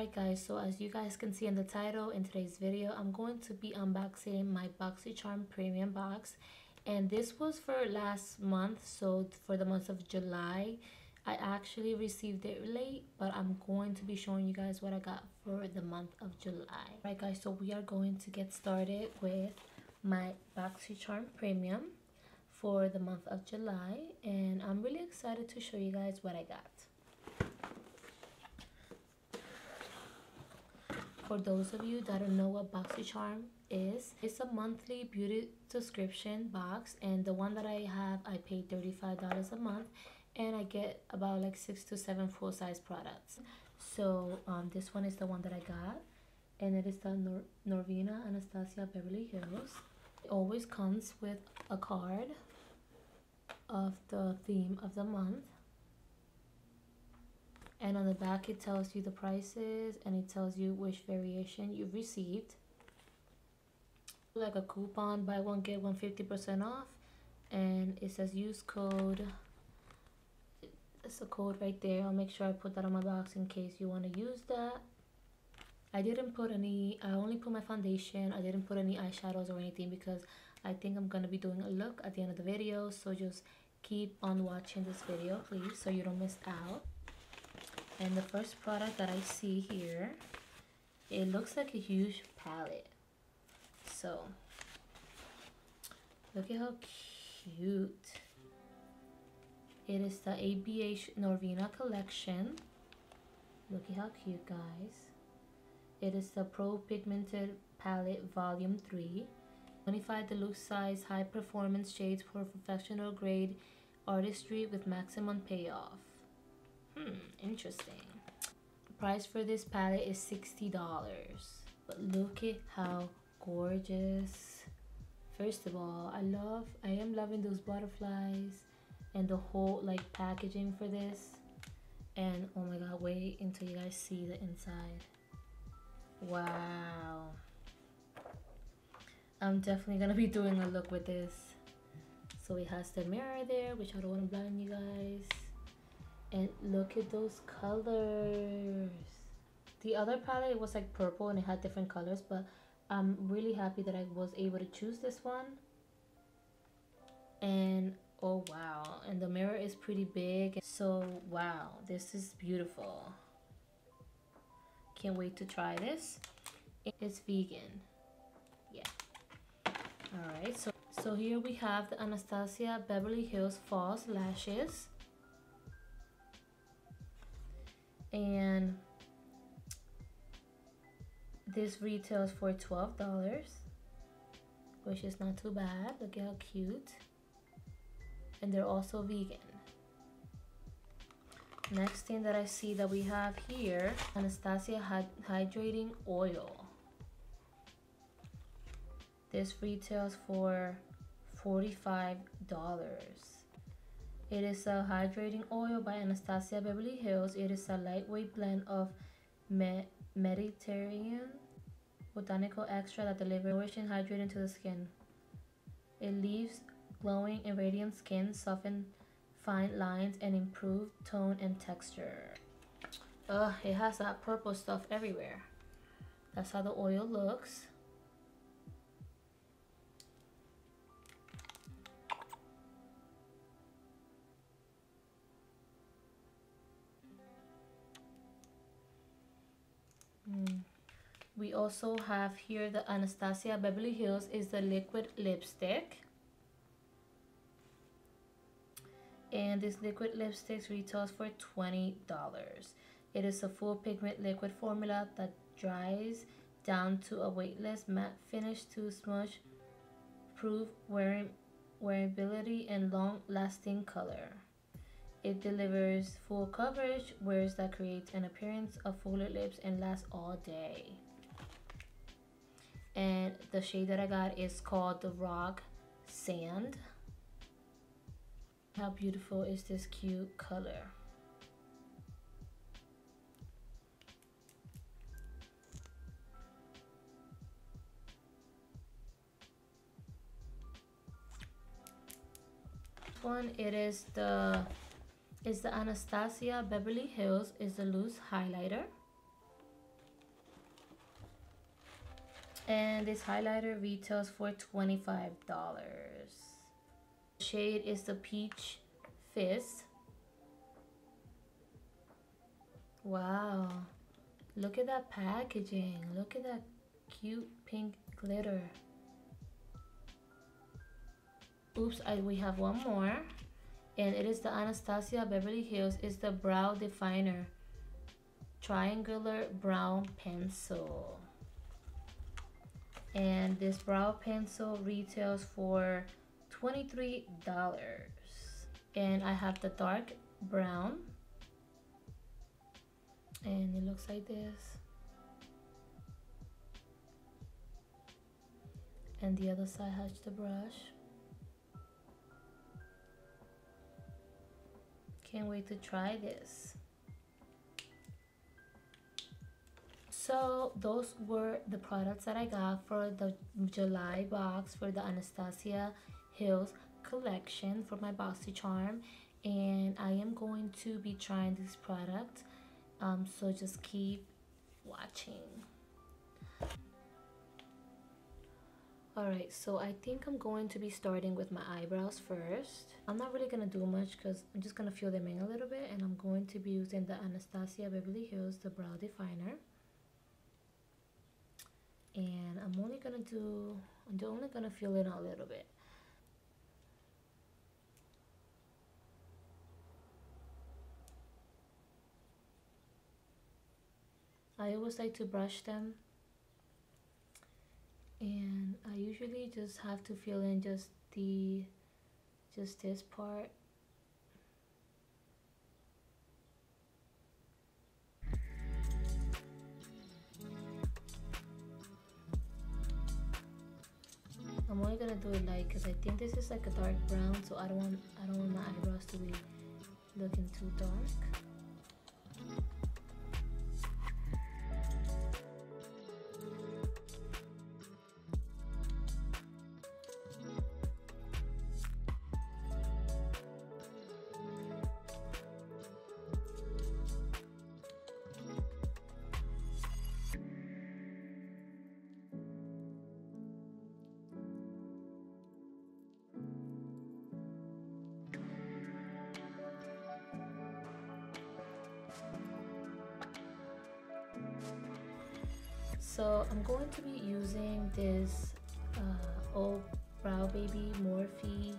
Alright guys, so as you guys can see in the title, in today's video I'm going to be unboxing my Boxycharm premium box, and this was for last month, so for the month of July. I actually received it late, but I'm going to be showing you guys what I got for the month of July. Alright guys, so we are going to get started with my Boxycharm premium for the month of July, and I'm really excited to show you guys what I got. For those of you that don't know what Boxycharm is, it's a monthly beauty subscription box, and the one that I have, I paid $35 a month, and I get about like 6 to 7 full-size products. So this one is the one that I got, and it is the Norvina Anastasia Beverly Hills. It always comes with a card of the theme of the month. And on the back it tells you the prices, and it tells you which variation you've received. Like a coupon, buy one get one 50% off, and it says use code. It's a code right there. I'll make sure I put that on my box in case you want to use that. I only put my foundation. I didn't put any eyeshadows or anything because I think I'm gonna be doing a look at the end of the video, so just keep on watching this video please so you don't miss out. And the first product that I see here, it looks like a huge palette. So, look at how cute. It is the ABH Norvina collection. Look at how cute, guys. It is the Pro Pigmented Palette Volume 3. 25 deluxe size high performance shades for professional grade artistry with maximum payoff. Interesting. Price for this palette is $60. But look at how gorgeous. First of all, I am loving those butterflies and the whole like packaging for this. And oh my god, wait until you guys see the inside. Wow. I'm definitely gonna be doing a look with this. So it has the mirror there, which I don't want to blind you guys. And look at those colors. The other palette was like purple and it had different colors, but I'm really happy that I was able to choose this one. And oh wow, and the mirror is pretty big. So wow, this is beautiful. Can't wait to try this. It's vegan. Yeah. Alright, so here we have the Anastasia Beverly Hills False Lashes. And this retails for $12, which is not too bad. Look at how cute. And they're also vegan. Next thing that I see that we have here, Anastasia Hydrating Oil. This retails for $45. It is a hydrating oil by Anastasia Beverly Hills. It is a lightweight blend of Mediterranean botanical extract that delivers nourishing hydrating to the skin. It leaves glowing and radiant skin, soften fine lines, and improve tone and texture. It has that purple stuff everywhere. That's how the oil looks. We also have here the Anastasia Beverly Hills is the liquid lipstick. And this liquid lipstick retails for $20. It is a full pigment liquid formula that dries down to a weightless matte finish to smudge proof wearability and long-lasting color. It delivers full coverage, wears that creates an appearance of fuller lips and lasts all day. And the shade that I got is called the Rock Sand. How beautiful is this cute color? This one, it is the Anastasia Beverly Hills is the loose highlighter. And this highlighter retails for $25. Shade is the Peach Fizz. Wow, look at that packaging. Look at that cute pink glitter. Oops, we have one more, and it is the Anastasia Beverly Hills. It's the Brow Definer Triangular Brown Pencil. And this brow pencil retails for $23. And I have the dark brown, and it looks like this. And the other side has the brush. Can't wait to try this. So those were the products that I got for the July box for the Anastasia Hills collection for my Boxycharm, and I am going to be trying this product, so just keep watching. Alright, so I think I'm going to be starting with my eyebrows first. I'm not really gonna do much because I'm just gonna fill them in a little bit, and I'm going to be using the Anastasia Beverly Hills, the Brow Definer. And I'm only gonna fill in a little bit. I always like to brush them, and I usually just have to fill in just this part. I'm only gonna do it light because I think this is like a dark brown, so I don't want my eyebrows to be looking too dark. So I'm going to be using this old Brow Baby Morphe,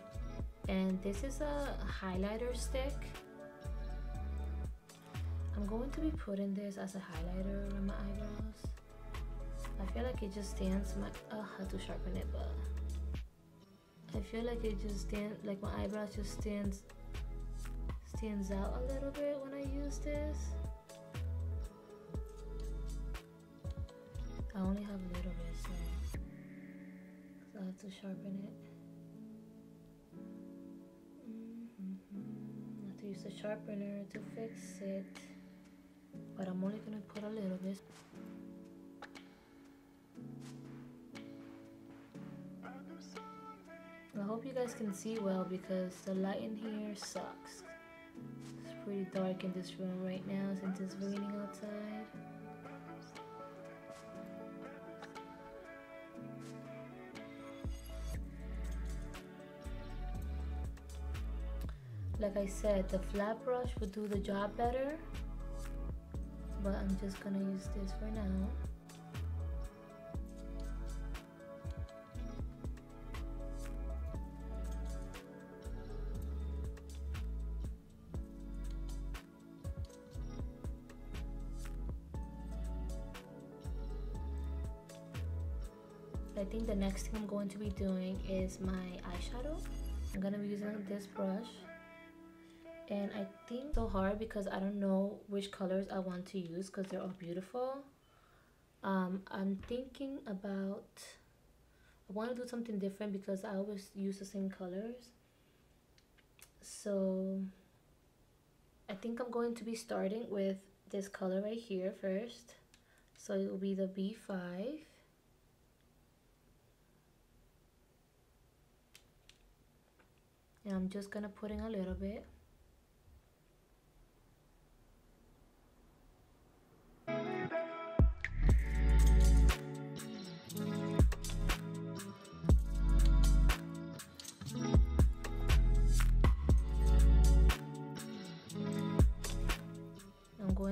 and this is a highlighter stick. I'm going to be putting this as a highlighter on my eyebrows. I feel like it just stands my I have to sharpen it, but I feel like it just stands, like my eyebrows just stands out a little bit when I use this. I only have a little bit, so I have to sharpen it. I have to use the sharpener to fix it, but I'm only gonna put a little bit. I hope you guys can see well because the light in here sucks. It's pretty dark in this room right now since it's raining outside. Like I said, the flat brush would do the job better, but I'm just gonna use this for now. I think the next thing I'm going to be doing is my eyeshadow. I'm gonna be using this brush. And I think it's so hard because I don't know which colors I want to use because they're all beautiful. I'm thinking about, I want to do something different because I always use the same colors. So I think I'm going to be starting with this color right here first. So it will be the B5. And I'm just gonna put in a little bit.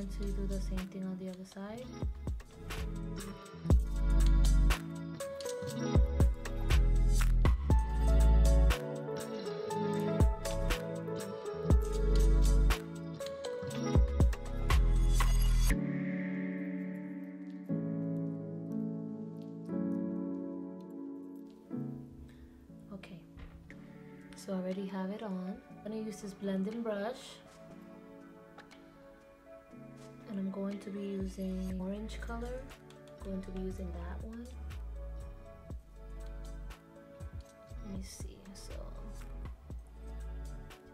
going to do the same thing on the other side. Okay, so I already have it on. I'm gonna use this blending brush, and I'm going to be using orange color. I'm going to be using that one. Let me see. So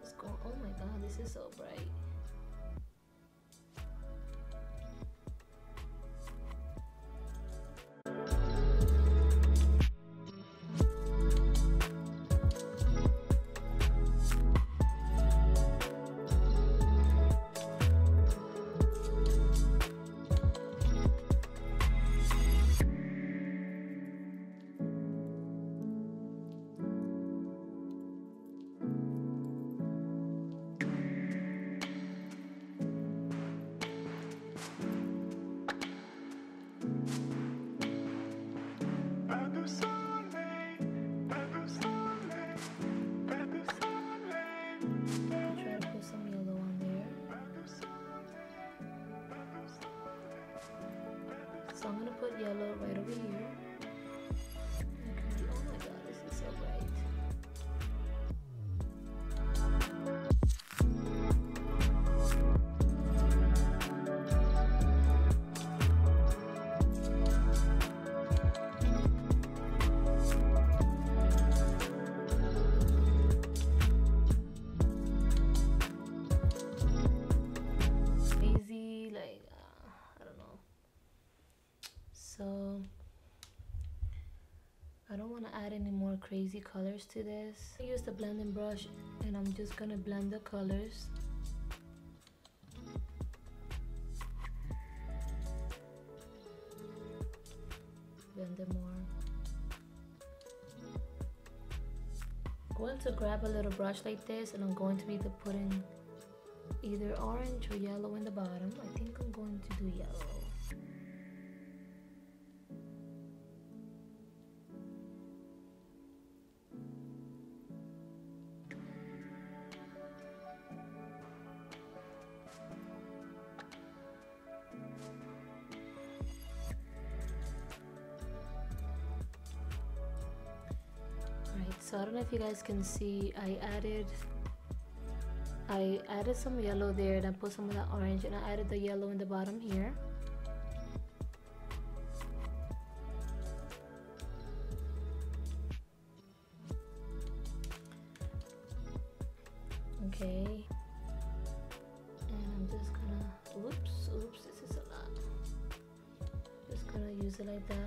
just go. Oh my god, this is so bright. So I'm gonna put yellow right over here. Okay. Oh my god, this is so bright. Easy, like I don't know. So I don't want to add any more crazy colors to this. I use the blending brush and I'm just gonna blend the colors. Blend them more. I'm going to grab a little brush like this and I'm going to be putting either orange or yellow in the bottom. I think I'm going to do yellow. So I don't know if you guys can see, I added some yellow there and I put some of that orange and I added the yellow in the bottom here. Okay. And I'm just gonna, oops, this is a lot. Just gonna use it like that.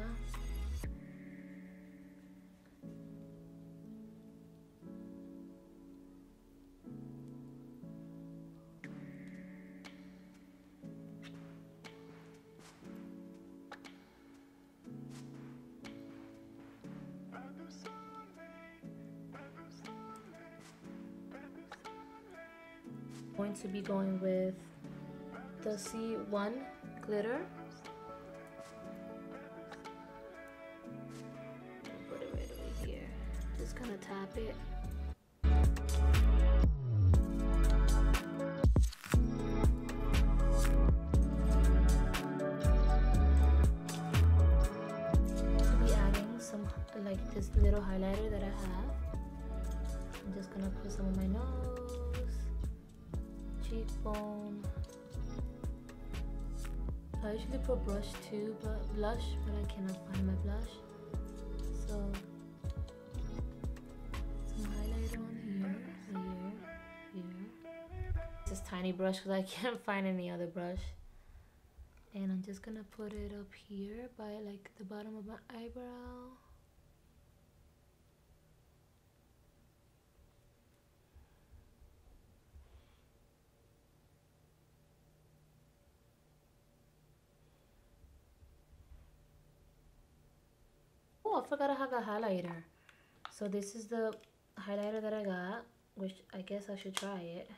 Going to be going with the C1 glitter. Put it right over here. Just gonna tap it. I'll be adding some like this little highlighter that I have. I'm just gonna put some on my nose. Cheekbone. I usually put blush too, but I cannot find my blush. So some highlighter on here. This tiny brush because I can't find any other brush. And I'm just gonna put it up here by like the bottom of my eyebrow. Oh, I forgot I have a highlighter. So this is the highlighter that I got, which I guess I should try it.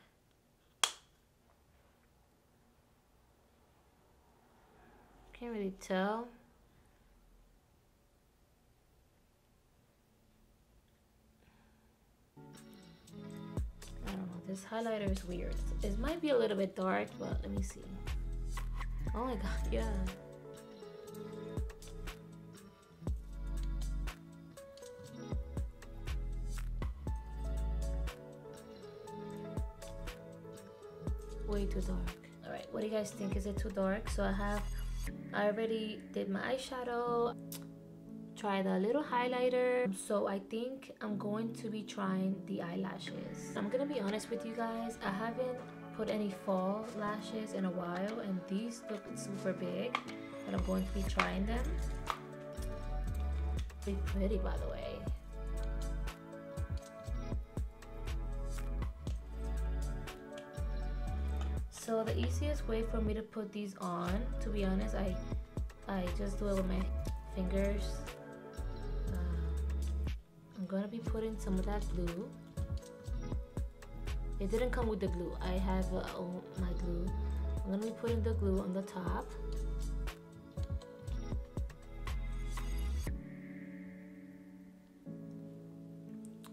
Can't really tell. I don't know, this highlighter is weird. It might be a little bit dark, but let me see. Oh my god, yeah. Way too dark. All right, what do you guys think? Is it too dark? So I already did my eyeshadow, tried a little highlighter. So I think I'm going to be trying the eyelashes. I'm gonna be honest with you guys, I haven't put any fall lashes in a while, and these look super big, but I'm going to be trying them. They're pretty, by the way. So the easiest way for me to put these on, to be honest, I just do it with my fingers. I'm gonna be putting some of that glue. It didn't come with the glue. I have my glue. I'm gonna be putting the glue on the top.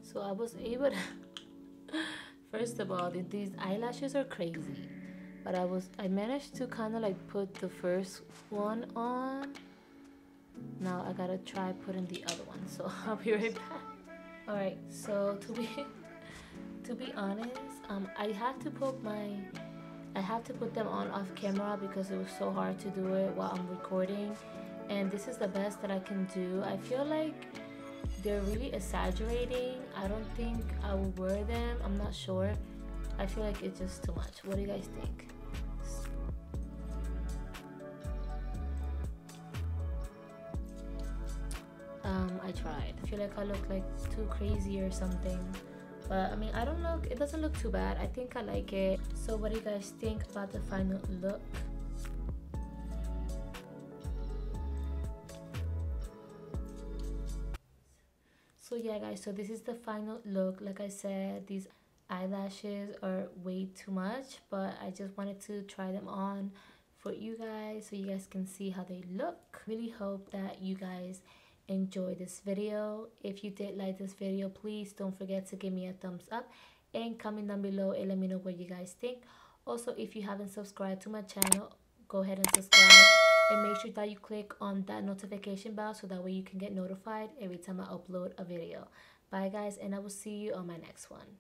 So I was able to first of all, these eyelashes are crazy. But I managed to kind of like put the first one on. Now I gotta try putting the other one. So I'll be right back. All right. So to be honest, I have to put them on off camera because it was so hard to do it while I'm recording. And this is the best that I can do. I feel like they're really exaggerating. I don't think I will wear them. I'm not sure. I feel like it's just too much. What do you guys think? I tried. I feel like I look like too crazy or something. But I mean, it doesn't look too bad. I think I like it. So what do you guys think about the final look? So yeah guys, so this is the final look. Like I said, these eyelashes are way too much, but I just wanted to try them on for you guys so you guys can see how they look. Really hope that you guys enjoy this video. If you did like this video, please don't forget to give me a thumbs up and comment down below and let me know what you guys think. Also, if you haven't subscribed to my channel, go ahead and subscribe and make sure that you click on that notification bell so that way you can get notified every time I upload a video. Bye guys, and I will see you on my next one.